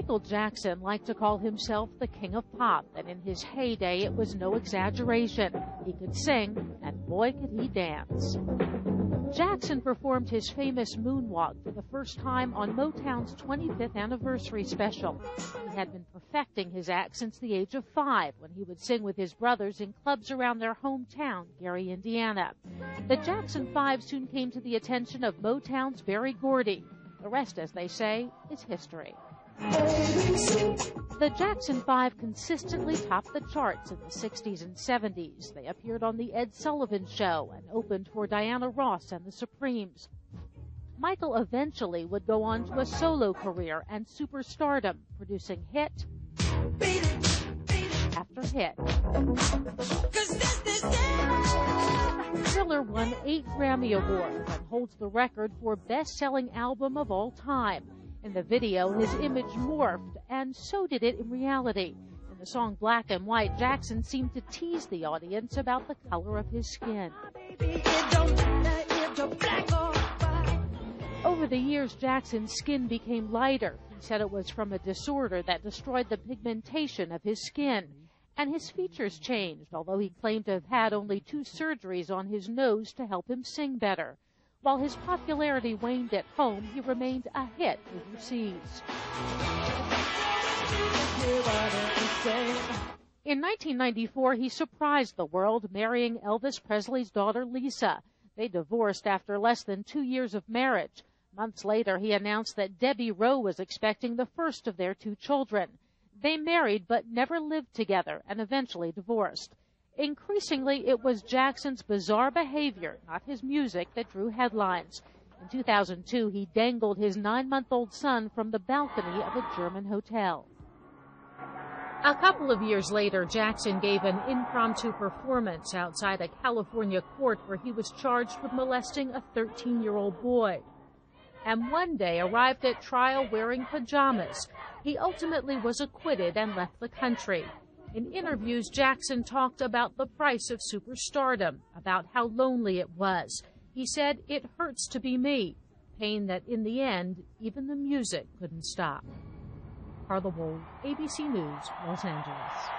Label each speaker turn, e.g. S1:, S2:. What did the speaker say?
S1: Michael Jackson liked to call himself the king of pop, and in his heyday it was no exaggeration. He could sing, and boy could he dance. Jackson performed his famous moonwalk for the first time on Motown's 25th anniversary special. He had been perfecting his act since the age of 5, when he would sing with his brothers in clubs around their hometown, Gary, Indiana. The Jackson 5 soon came to the attention of Motown's Berry Gordy. The rest, as they say, is history. The Jackson 5 consistently topped the charts in the 60s and 70s. They appeared on The Ed Sullivan Show and opened for Diana Ross and the Supremes. Michael eventually would go on to a solo career and superstardom, producing hit after hit. Thriller won 8 Grammy Awards and holds the record for best-selling album of all time. In the video, his image morphed, and so did it in reality. In the song Black and White, Jackson seemed to tease the audience about the color of his skin. Over the years, Jackson's skin became lighter. He said it was from a disorder that destroyed the pigmentation of his skin. And his features changed, although he claimed to have had only 2 surgeries on his nose to help him sing better. While his popularity waned at home, he remained a hit overseas. In 1994, he surprised the world, marrying Elvis Presley's daughter, Lisa. They divorced after less than 2 years of marriage. Months later, he announced that Debbie Rowe was expecting the first of their 2 children. They married but never lived together and eventually divorced. Increasingly, it was Jackson's bizarre behavior, not his music, that drew headlines. In 2002, he dangled his 9-month-old son from the balcony of a German hotel. A couple of years later, Jackson gave an impromptu performance outside a California court where he was charged with molesting a 13-year-old boy. And one day arrived at trial wearing pajamas. He ultimately was acquitted and left the country. In interviews, Jackson talked about the price of superstardom, about how lonely it was. He said, "It hurts to be me," pain that in the end, even the music couldn't stop. Carla Wold, ABC News, Los Angeles.